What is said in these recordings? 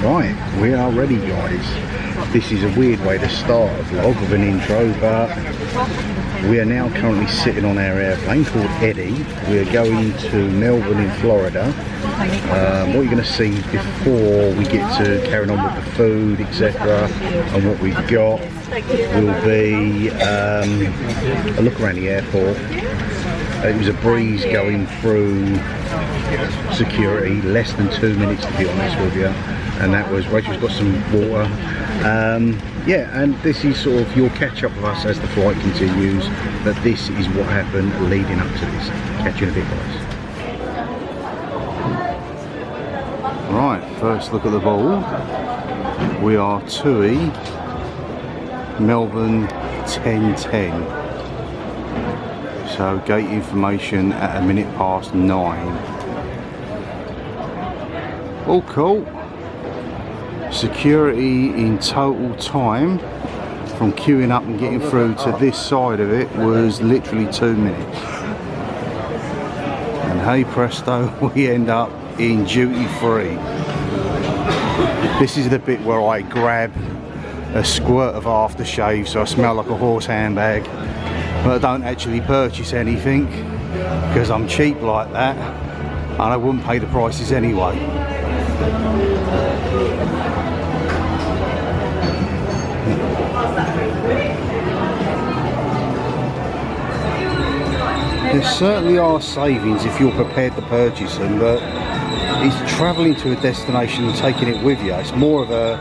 Right, we are ready guys. This is a weird way to start a vlog with an intro, but we are now currently sitting on our airplane called Eddie. We are going to Melbourne in Florida. What you're going to see before we get to carrying on with the food, etc., and what we've got will be a look around the airport. It was a breeze going through security, less than 2 minutes to be honest with you, and that was, Rachel's got some water. Yeah, and this is sort of your catch up with us as the flight continues, but this is what happened leading up to this. Catch you in a bit guys. Right, first look at the ball. We are TUI Melbourne 10:10. So gate information at 9:01. All cool. Security in total time from queuing up and getting through to this side of it was literally 2 minutes. And hey presto, we end up in duty free. This is the bit where I grab a squirt of aftershave so I smell like a horse handbag, but I don't actually purchase anything because I'm cheap like that and I wouldn't pay the prices anyway. There certainly are savings if you're prepared to purchase them, but it's travelling to a destination and taking it with you. It's more of a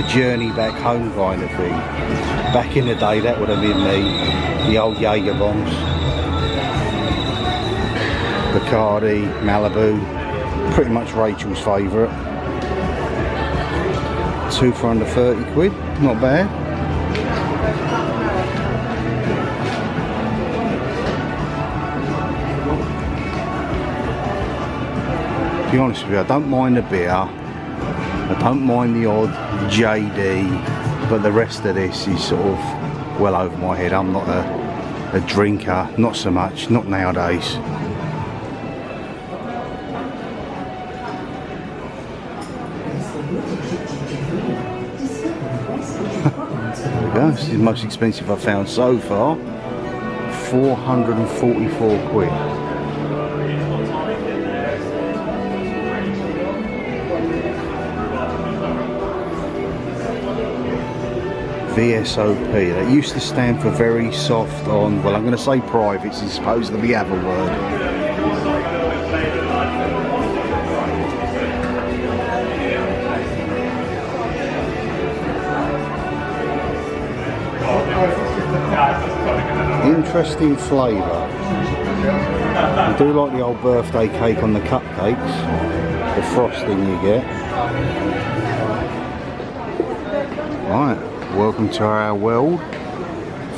journey back home kind of thing. Back in the day that would have been the old Jaeger bombs. Bacardi, Malibu, pretty much Rachel's favourite. 2 for under 30 quid, not bad. To be honest with you, I don't mind the beer, I don't mind the odd JD, but the rest of this is sort of well over my head. I'm not a drinker, not so much, not nowadays. There we go, this is the most expensive I've found so far, 444 quid. VSOP, that used to stand for very soft on, well I'm going to say privates, it's supposed to be the other word. Interesting flavour. I do like the old birthday cake on the cupcakes, the frosting you get. Right. Welcome to our world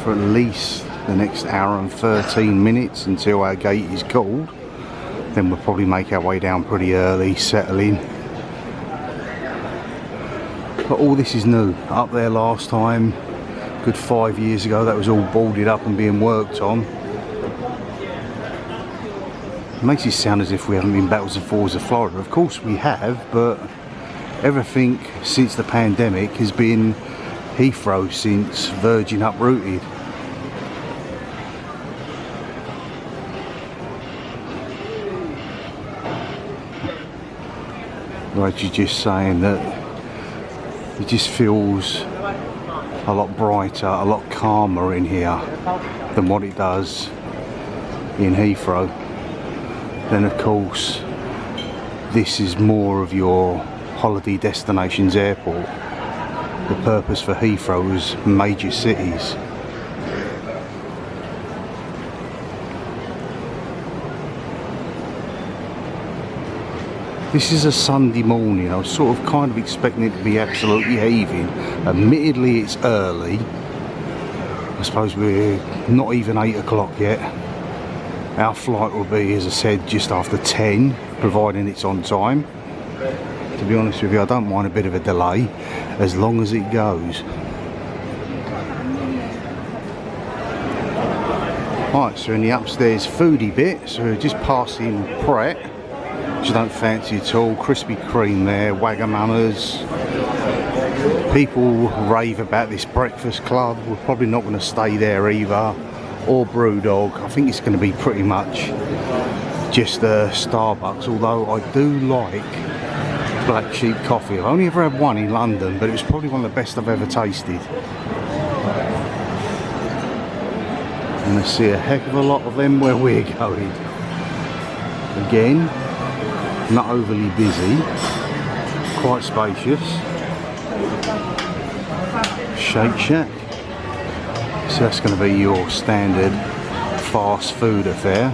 for at least the next hour and 13 minutes until our gate is called. Then we'll probably make our way down pretty early, settle in. But all this is new. Up there last time, good 5 years ago, that was all boarded up and being worked on. It makes it sound as if we haven't been backwards and forwards of Florida. Of course we have, but everything since the pandemic has been Heathrow since Virgin uprooted. Right, you're just saying that it just feels a lot brighter, a lot calmer in here than what it does in Heathrow. Then of course this is more of your holiday destinations airport. The purpose for Heathrow was major cities. This is a Sunday morning. I was sort of kind of expecting it to be absolutely heaving. Admittedly it's early. I suppose we're not even 8 o'clock yet. Our flight will be, as I said, just after 10, providing it's on time. To be honest with you, I don't mind a bit of a delay as long as it goes. Right, so in the upstairs foodie bit, so we're just passing Pret, which I don't fancy at all. Krispy Kreme there, Wagamamas, People rave about this breakfast club. We're probably not going to stay there either, or Brewdog. I think it's going to be pretty much just Starbucks, although I do like Black Sheep coffee. I've only ever had one in London, but it was probably one of the best I've ever tasted. And I see a heck of a lot of them where we're going. Again, not overly busy, quite spacious. Shake Shack. So that's going to be your standard fast food affair.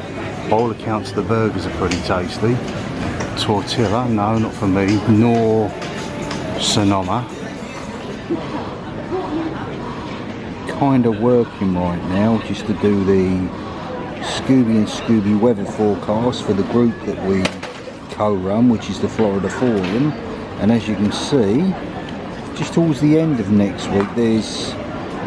By all accounts, the burgers are pretty tasty. Tortilla, no, not for me, nor Sonoma. Kind of working right now just to do the Scooby and Scooby weather forecast for the group that we co-run, which is the Florida Forum. And as you can see, just towards the end of next week, there's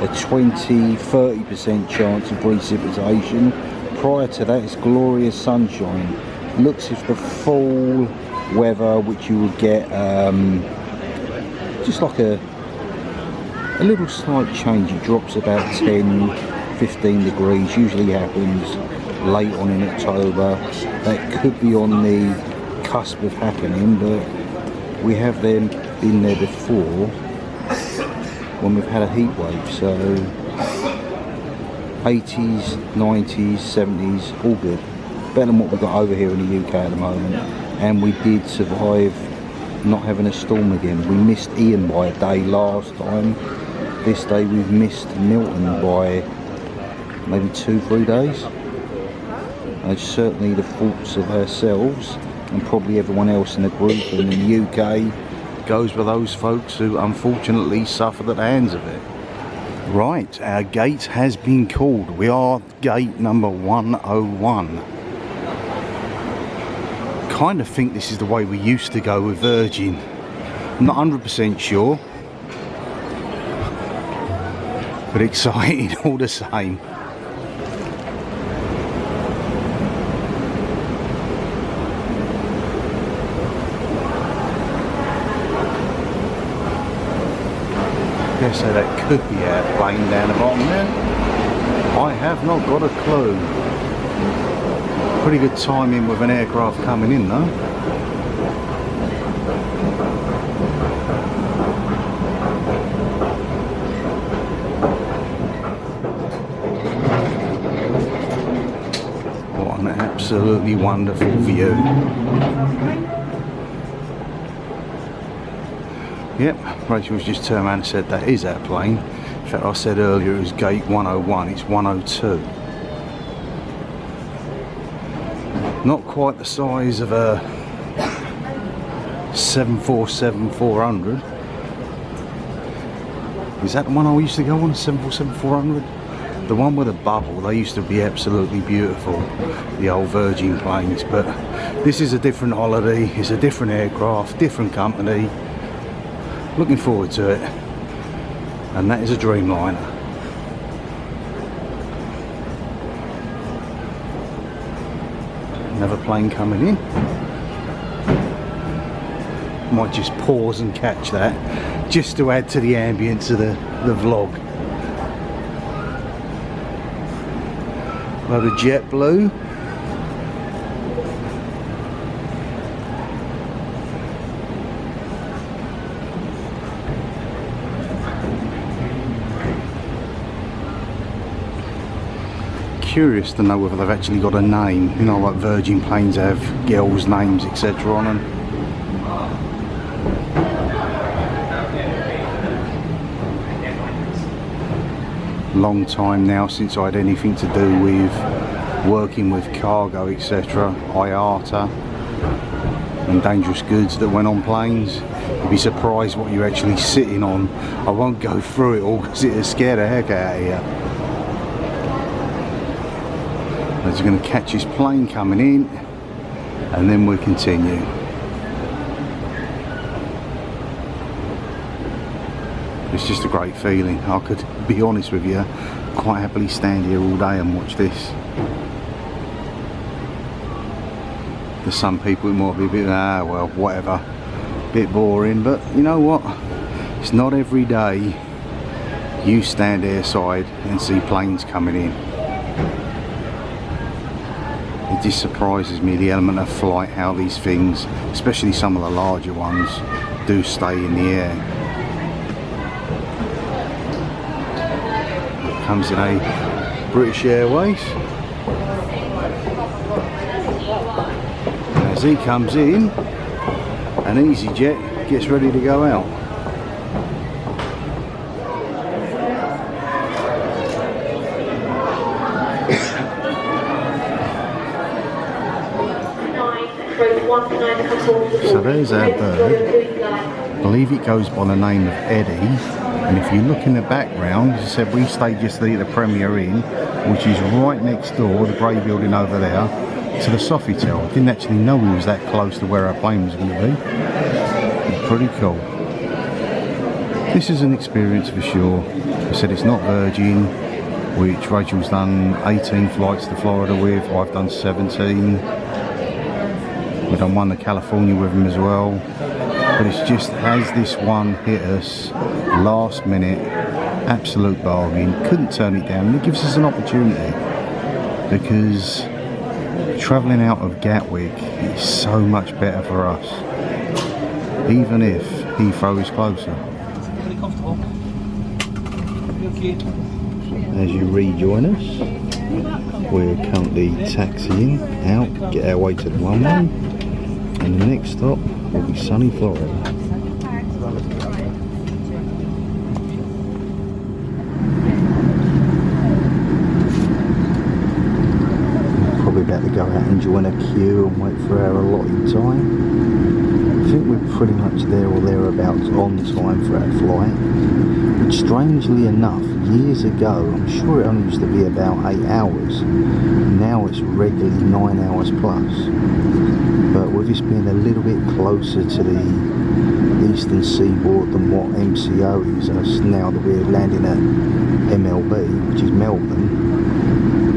a 20-30% chance of precipitation. Prior to that, it's glorious sunshine. Looks as the fall weather, which you would get just like a little slight change. It drops about 10-15 degrees. Usually happens late on in October. That could be on the cusp of happening, but we have them been there before when we've had a heat wave. So 80s, 90s, 70s, all good. Better than what we've got over here in the UK at the moment. And we did survive not having a storm again. We missed Ian by a day last time. This day we've missed Milton by maybe 2-3 days. And it's certainly the faults of ourselves and probably everyone else in the group, and in the UK goes with those folks who unfortunately suffered at the hands of it. Right, our gate has been called. We are gate number 101. Kind of think this is the way we used to go with Virgin. I'm not 100% sure, but exciting all the same. So that could be our plane down the bottom there. I have not got a clue. Pretty good timing with an aircraft coming in though. What an absolutely wonderful view. Yep, Rachel's just turned around and said that is our plane. In fact, I said earlier it was gate 101, it's 102. Not quite the size of a 747-400. Is that the one I used to go on, 747-400? The one with a bubble, they used to be absolutely beautiful, the old Virgin planes. But this is a different holiday, it's a different aircraft, different company. Looking forward to it, and that is a Dreamliner. Another plane coming in. Might just pause and catch that, just to add to the ambience of the vlog. Load of JetBlue. Curious to know whether they've actually got a name, you know, like Virgin planes have girls' names etc. on them. Long time now since I had anything to do with working with cargo etc. IATA and dangerous goods that went on planes. You'd be surprised what you're actually sitting on. I won't go through it all because it'll scare the heck out of you. He's going to catch his plane coming in, and then we'll continue. It's just a great feeling. I could be honest with you, quite happily stand here all day and watch this. For some people it might be a bit, well, whatever, bit boring, but you know what? It's not every day you stand airside and see planes coming in. It just surprises me, the element of flight, how these things, especially some of the larger ones, do stay in the air. It comes in a British Airways. And as he comes in, an EasyJet gets ready to go out. So there's our bird. I believe it goes by the name of Eddie, and if you look in the background, as I said, we stayed yesterday at the Premier Inn, which is right next door, the grey building over there, to the Sofitel. I didn't actually know we was that close to where our plane was going to be. Pretty cool. This is an experience for sure. I said it's not Virgin, which Rachel's done 18 flights to Florida with, I've done 17. We've done one to California with him as well, but it's just, has this one hit us last minute, absolute bargain, couldn't turn it down, and it gives us an opportunity, because travelling out of Gatwick is so much better for us, even if Heathrow is closer. As you rejoin us, we're currently taxiing out, get our way to the runway. And the next stop will be sunny Florida. Probably about to go out and join a queue and wait for our allotted time. I think we're pretty much there or thereabouts on time for our flight. Which, strangely enough, years ago, I'm sure it only used to be about 8 hours. Now it's regularly 9 hours plus. But with this being a little bit closer to the eastern seaboard than what MCO is, and now that we're landing at MLB, which is Melbourne,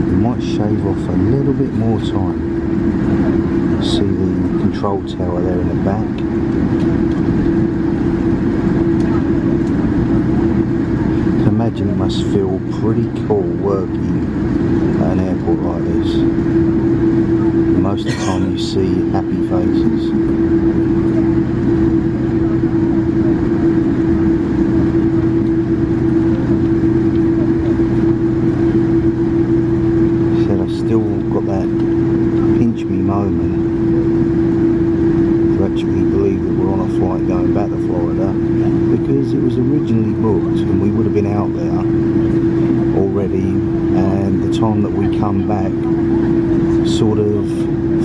we might shave off a little bit more time. See the control tower there in the back. I can imagine it must feel pretty cool working at an airport like this. Most of the time you see happy faces. Said I still got that pinch me moment to actually believe that we're on a flight going back to Florida, because it was originally booked and we would have been out there already, and the time that we come back sort of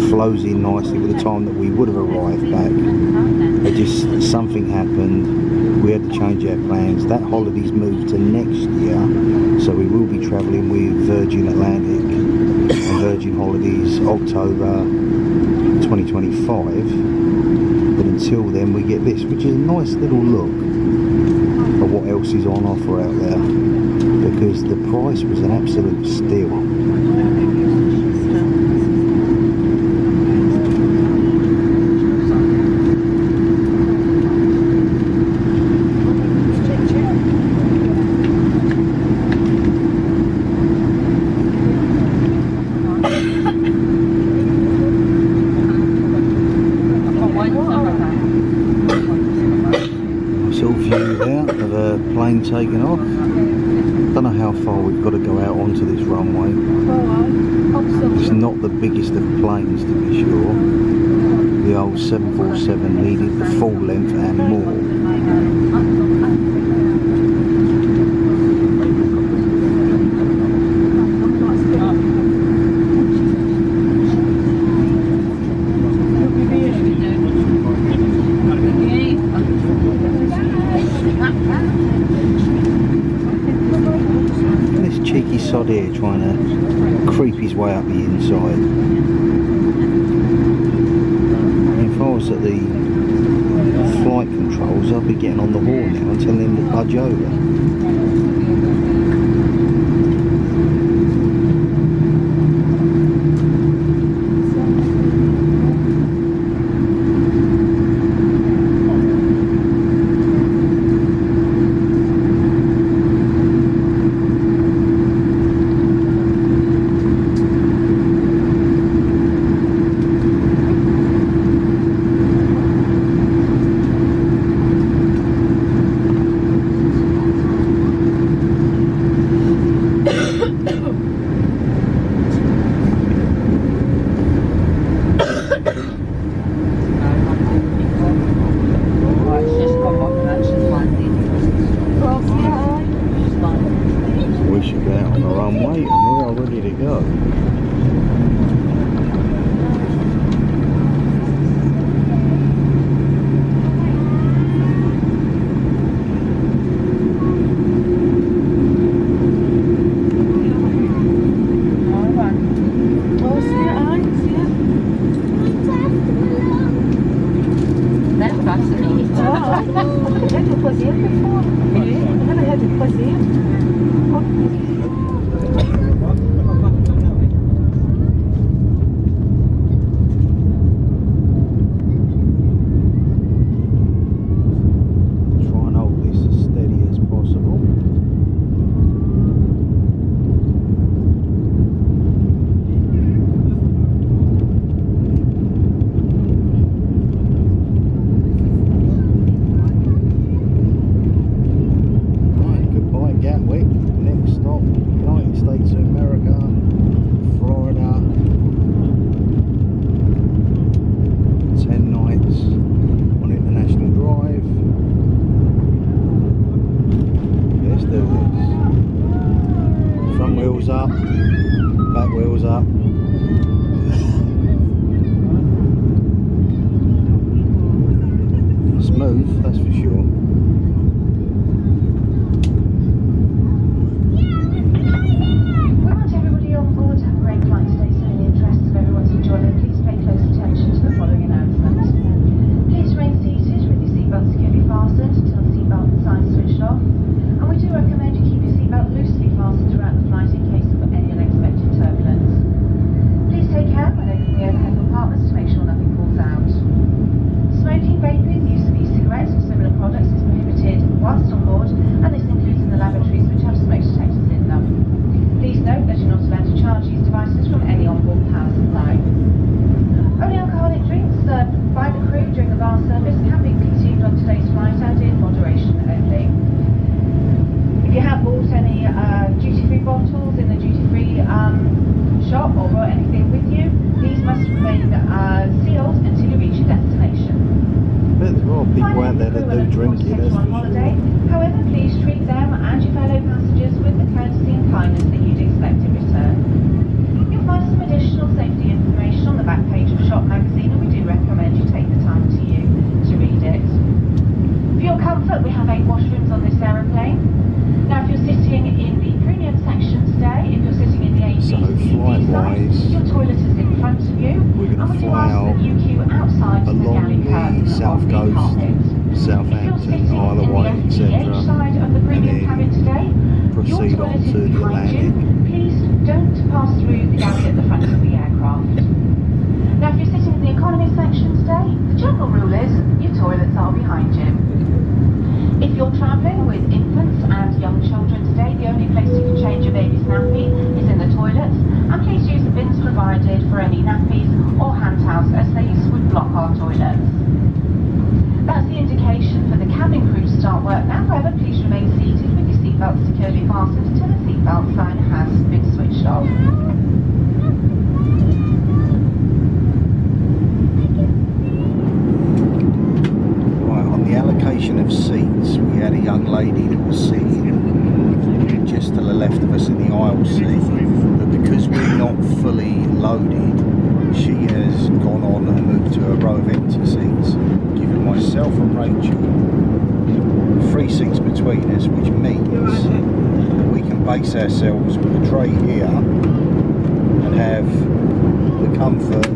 flows in nicely with the time that we would have arrived back. It just, something happened, we had to change our plans. That holiday's moved to next year, so we will be travelling with Virgin Atlantic and Virgin Holidays October 2025, but until then we get this, which is a nice little look at what else is on offer out there, because the price was an absolute steal. Taking off. Don't know how far we've got to go out onto this runway. It's not the biggest of planes, to be sure. The old 747 needed the full length and more. Sod here trying to creep his way up the inside. If I was at the flight controls, I'd be getting on the horn now and telling them to budge over. Had you posiert before? Really? I never had it posiert. Try and hold this as steady as possible. Gatwick, next stop, United States of America, Florida, 10 nights on International Drive. Let's do this. Front wheels up, back wheels up. Smooth, that's for sure. Shop or brought anything with you, these must remain sealed until you reach your destination. But there are people out there that do drink it, that's for holiday. sure. However, please treat them and your fellow passengers with the courtesy and kindness that you'd expect in return. You'll find some additional safety information on the back page of Shop magazine, and we do recommend you take the time to read it. For your comfort, we have 8 washrooms on this aeroplane. Now, if you're sitting in the premium section today, if you're sitting in the A, B, So C, D flight-wise, side, your toilet is in front of you. we're going to and we do fly ask out that you queue outside the along galley curtain the south of the coast, carpet. Southampton, Isle of Wight, etc. Side of the premium cabin today, proceed your on toilet to is the behind you. Atlantic. Please don't pass through the galley at the front of the aircraft. Now, if you're sitting in the economy section today, the general rule is your toilets are behind you. If you're travelling with infants and young children today, the only place you can change your baby's nappy is in the toilets, and please use the bins provided for any nappies or hand towels, as these would block our toilets. That's the indication for the cabin crew to start work now. However, please remain seated with your seatbelt securely fastened until the seatbelt sign has been switched off. The allocation of seats, we had a young lady that was sitting just to the left of us in the aisle seat, but because we're not fully loaded, she has gone on and moved to a row of empty seats, giving myself and Rachel 3 seats between us, which means that we can base ourselves with a tray here and have the comfort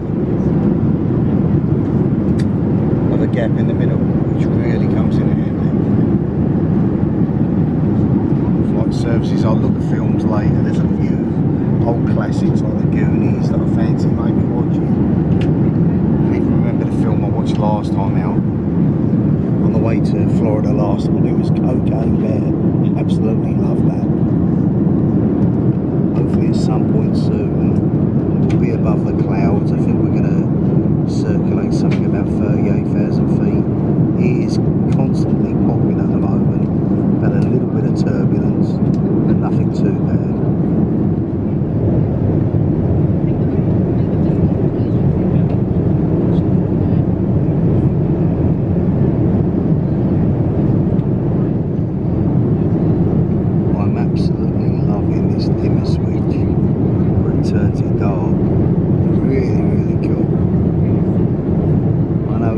of a gap in the middle, which really comes in handy. Flight services, I'll look at films later. There's a few old classics like The Goonies that I fancy maybe watching. I even remember the film I watched last time out on the way to Florida last time. It was Cocaine Bear. Absolutely love that. Hopefully at some point soon we'll be above the clouds. I think we're going to circulate something about 38,000 feet. It is constantly popping at the moment, but a little bit of turbulence, but nothing too bad. I'm absolutely loving this dimmer switch where it turns it dark. Really, really cool. I know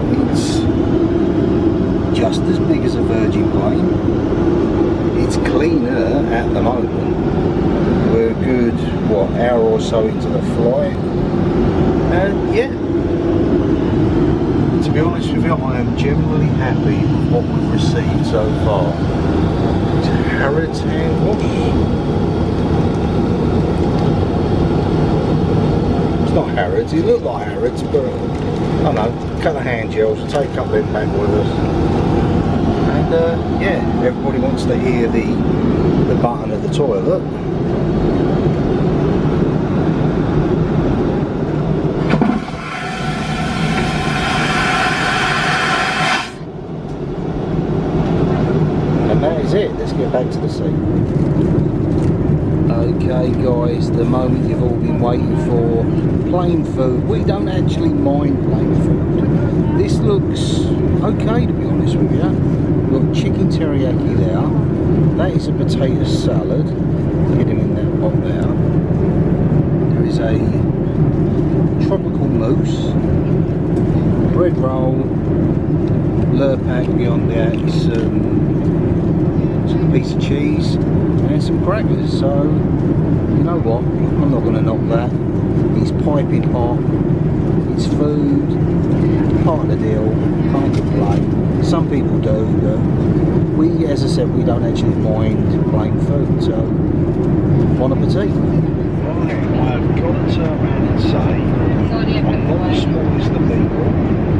you, it's just as big as a Virgin plane. It's cleaner at the moment. We're a good, what, hour or so into the flight. And yeah, to be honest with you, I am generally happy with what we've received so far. It's Harrods hand wash. It's not Harrods, it looked like Harrods, but I don't know, a couple of hand gels, we'll take a couple of them back with us. And yeah, everybody wants to hear the button of the toilet. It. Let's get back to the seat. Okay guys, the moment you've all been waiting for, plain food. We don't actually mind plain food. This looks okay, to be honest with you. We've got chicken teriyaki there. That is a potato salad. Get him in that pot there. There is a tropical mousse, bread roll, Lurpak beyond that, some piece of cheese and some crackers. So you know what, I'm not going to knock that. It's piping hot, it's food, part of the deal, can't complain. Some people do, but we, as I said, we don't actually mind plain food, so bon appetit. Right, I've got to turn around and say I'm not the smallest of people,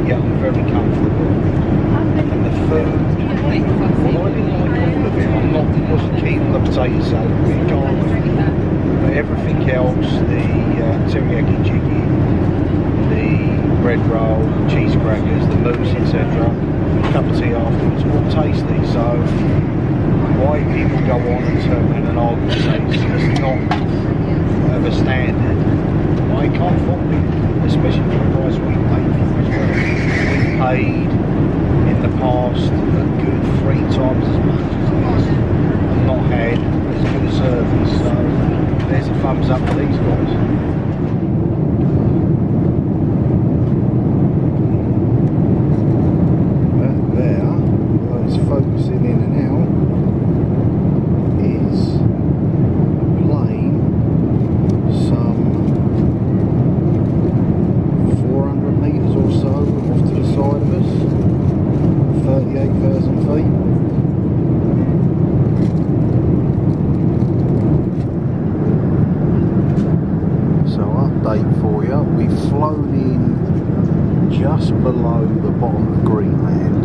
yet I'm very comfortable. And the food, well, I didn't like all of it. Wasn't keen on the potato salad, but everything else, the teriyaki chicken, the bread roll, cheese crackers, the mousse, etc., cup of tea afterwards, all tasty. So why people go on and turn around and argue and say it's not of a standard, I can't fault it, especially for the price we paid for as well. We've paid in the past a good 3 times as much as this and not had as good a service, so there's a thumbs up for these guys. There, although it's focusing in and out, is a plane some 400 metres or so off to the side of us. 38,000 feet. So update for you, we've flown in just below the bottom of Greenland.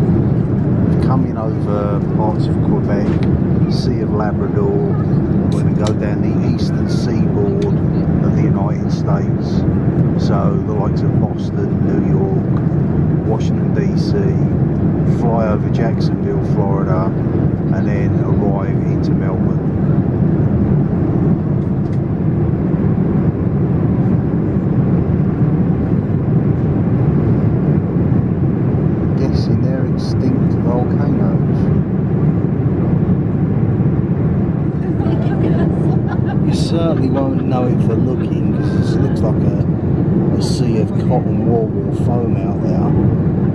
We've come in over parts of Quebec, Sea of Labrador. We're going to go down the eastern seaboard of the United States. So the likes of Boston, New York, Washington DC, fly over Jacksonville, Florida, and then arrive into Melbourne. Guessing they're extinct volcanoes. You certainly won't know it for looking, because it looks like a sea of cotton wool or foam out there.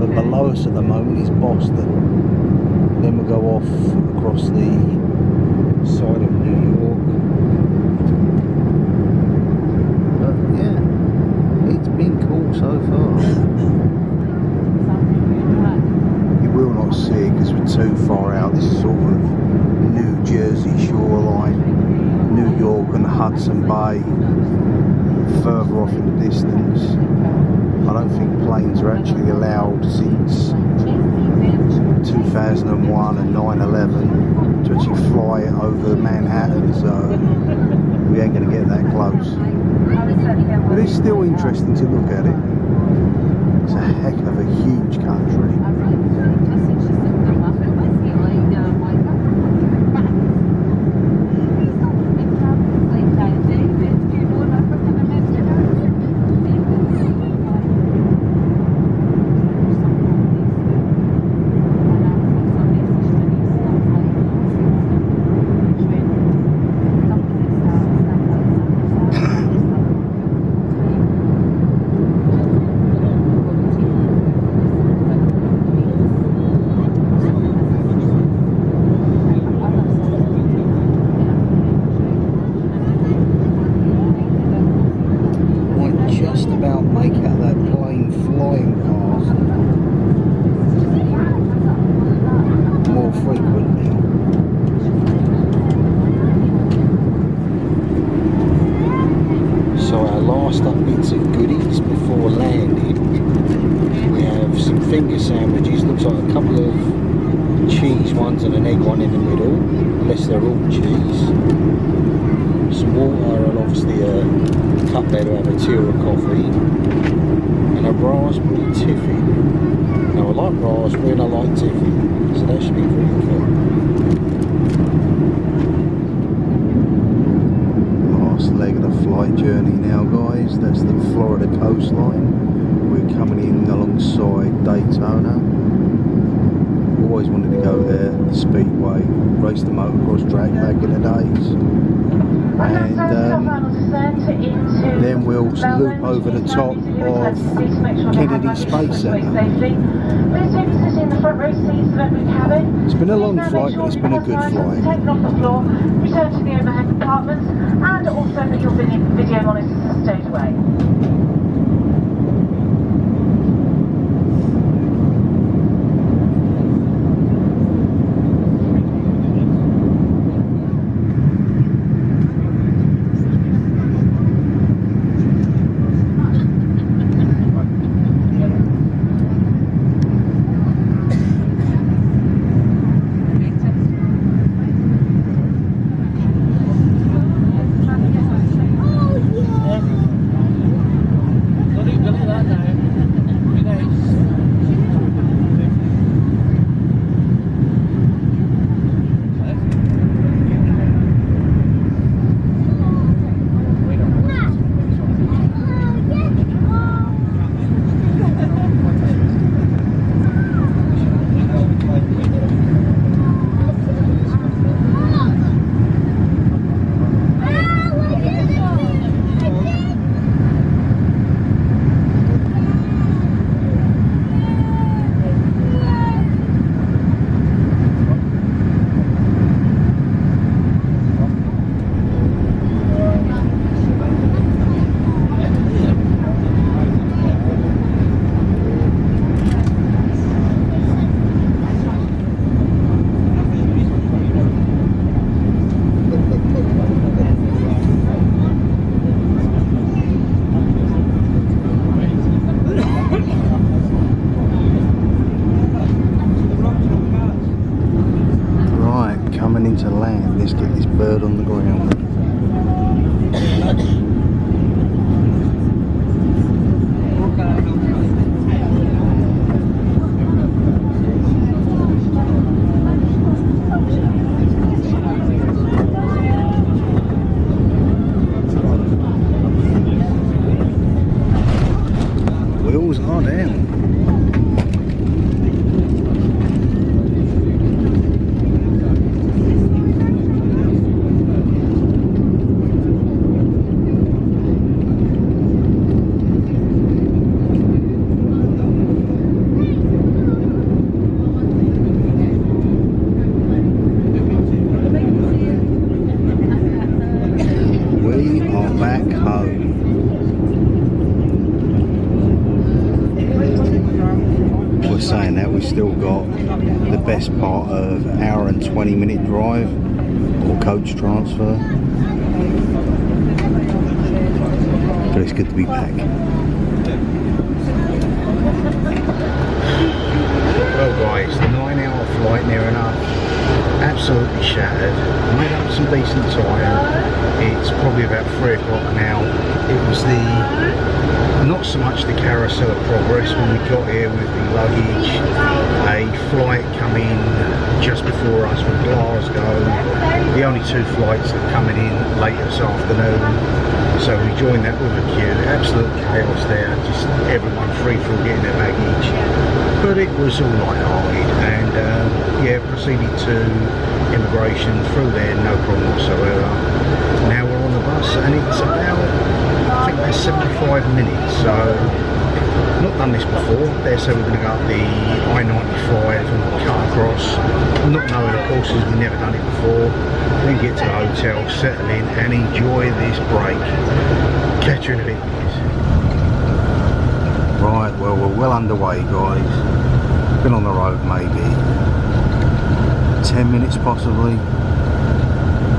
But below us at the moment is Boston. Then we'll go off across the side of New York. But yeah, it's been cool so far. You will not see it because we're too far out. This is sort of New Jersey shoreline, New York and Hudson Bay, further off in the distance. I don't think planes are actually allowed since 2001 and 9/11 to actually fly over Manhattan, so we ain't going to get that close. But it's still interesting to look at it. It's a heck of a huge country. egg one in the middle, unless they're all cheese. Some water and obviously a cup there to have a tea or a coffee. And a raspberry tiffin. Now I like raspberry and I like tiffin, so that should be pretty good. Last leg of the flight journey now, guys. That's the Florida coastline. We're coming in alongside Daytona. Always wanted to go there, the Speedway, race the motocross track back in the days. And then we'll loop over the top of Kennedy Space Center. It's been a long flight, but it's been a good flight. Taken off the floor, return to the overhead compartments, and also that your video monitors are stowed away. To land, let's get this bird on the ground. Wheels are down. Back home. We're saying that we've still got the best part of an hour and 20-minute drive or coach transfer, but it's good to be back. Well guys, the 9-hour flight near enough, absolutely shattered, made up some decent time. It's probably about 3 o'clock now. It was not so much the carousel of progress when we got here with the luggage, a flight coming just before us from Glasgow, the only 2 flights that are coming in late this afternoon, so we joined that with a queue. Absolute chaos there, just everyone free for getting their baggage, but it was all light-hearted, and yeah, proceeded to immigration through there, no problem whatsoever. Now we're on the bus and it's about, I think that's 75 minutes, so not done this before. They said we're going to go up the I-95 and cut across, not knowing of course as we've never done it before. Then get to the hotel, settle in and enjoy this break. Catch you in a bit, guys. Right, well we're well underway guys. Been on the road maybe 10 minutes possibly.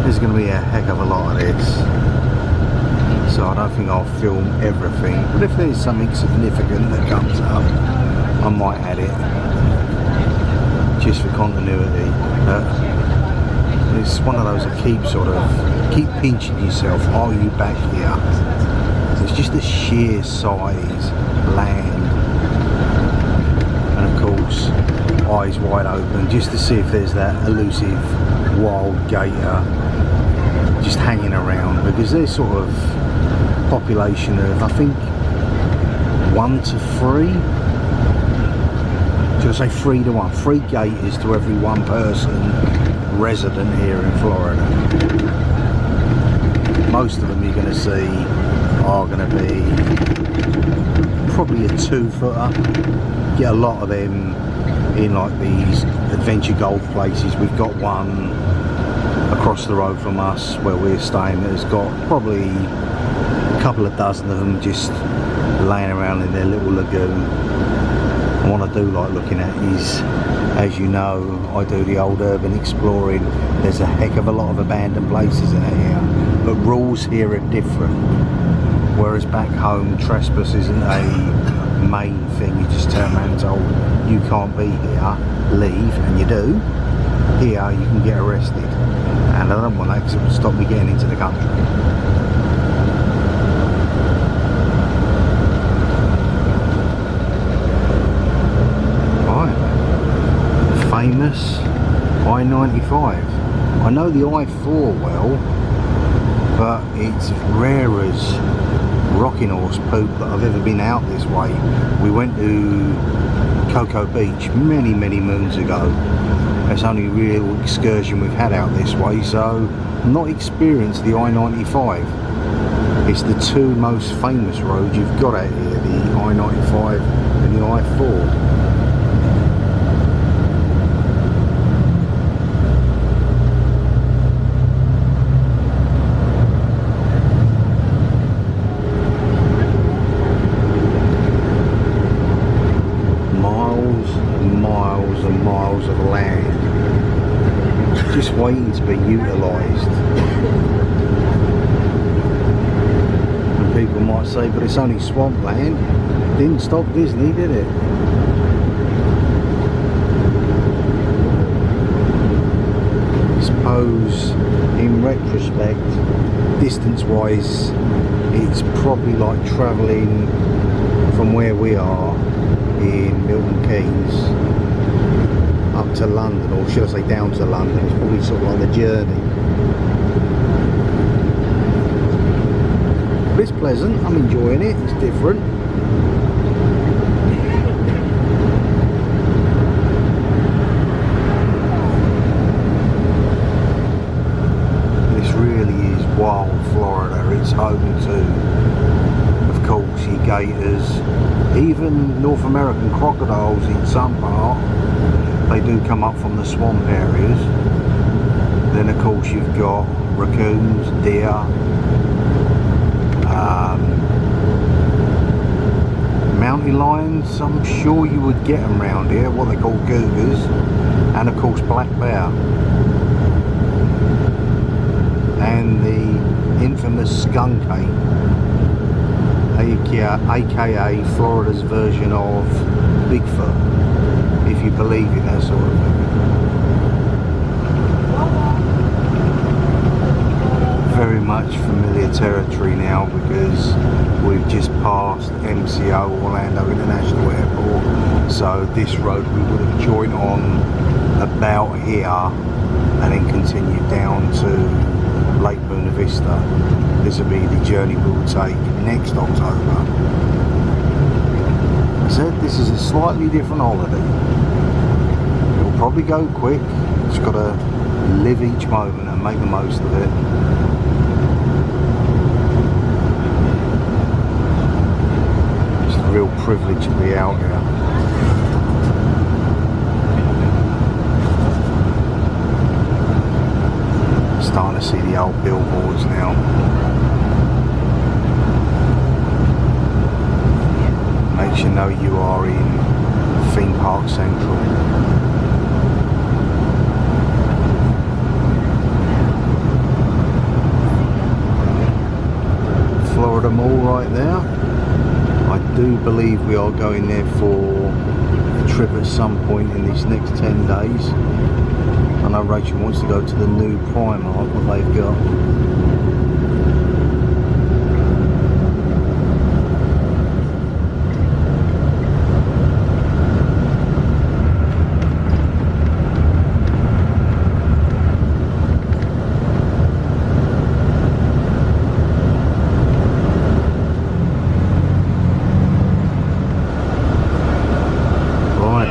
There's going to be a heck of a lot of this, so I don't think I'll film everything, but if there's something significant that comes up I might add it. just for continuity. It's one of those that keep pinching yourself. Are you back here? It's just the sheer size, land, and of course eyes wide open just to see if there's that elusive wild gator just hanging around, because there's sort of population of, I think, 1 to 3. Should I say 3 to 1? 3 gators to every 1 person resident here in Florida. Most of them you're going to see are going to be probably a 2-footer. Get a lot of them in like these adventure golf places. We've got one across the road from us where we're staying that's got probably a couple of dozen of them just laying around in their little lagoon. And what I do like looking at is, as you know, I do the old urban exploring. There's a heck of a lot of abandoned places in here, but rules here are different. Whereas back home, trespass isn't a main thing. You just turn around and told you can't be here, leave, and you do. Here you can get arrested, and I don't want that because it will stop me getting into the country. Famous I-95. I know the I-4 well, but it's rare as rocking horse poop that I've ever been out this way. We went to Cocoa Beach many moons ago. That's the only real excursion we've had out this way, so I'm not experienced the I-95. It's the 2 most famous roads you've got out here, the I-95 and the I-4. Miles of land just waiting to be utilised. And people might say, but it's only swampland. Didn't stop Disney, did it? I suppose in retrospect, distance wise, it's probably like travelling from where we are in Milton Keynes up to London, or should I say down to London. It's probably sort of like the journey, but it's pleasant. I'm enjoying it. It's different. This really is wild Florida. It's home to, of course, your gators, even North American crocodiles in some part. They do come up from the swamp areas. Then of course you've got raccoons, deer, mountain lions. I'm sure you would get them around here, what they call cougars, and of course black bear, and the infamous skunk ape, aka Florida's version of Bigfoot, if you believe in that sort of thing. Very much familiar territory now, because we've just passed MCO, Orlando International Airport, so this road we would have joined on about here and then continued down to Lake Buena Vista. This will be the journey we will take next October. I said this is a slightly different holiday. It will probably go quick. Just got to live each moment and make the most of it. It's a real privilege to be out here. Starting to see the old billboards now. Makes you know you are in Theme Park Central. Florida Mall right there. I do believe we are going there for the trip at some point in these next 10 days. I know Rachel wants to go to the new Primark that they've got.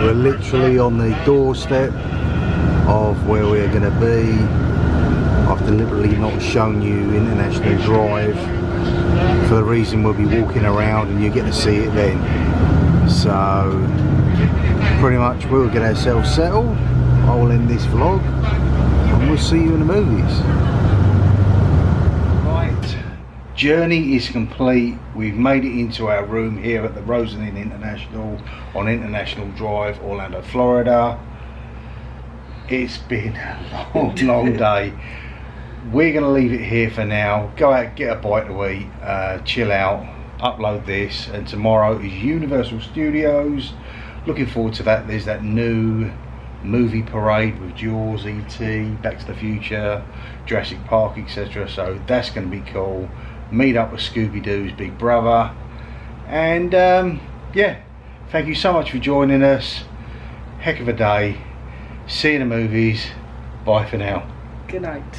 We're literally on the doorstep of where we're going to be. I've deliberately not shown you International Drive for the reason we'll be walking around and you get to see it then. So pretty much we'll get ourselves settled. I will end this vlog and we'll see you in the movies. Journey is complete. We've made it into our room here at the Rosen Inn International on International Drive, Orlando, Florida. It's been a long day. We're going to leave it here for now. Go out, get a bite to eat, chill out, upload this, and tomorrow is Universal Studios. Looking forward to that. There's that new movie parade with Jaws, E.T., Back to the Future, Jurassic Park, etc. So that's going to be cool. Meet up with Scooby-Doo's big brother, and yeah, thank you so much for joining us. Heck of a day. See you in the movies. Bye for now. Good night.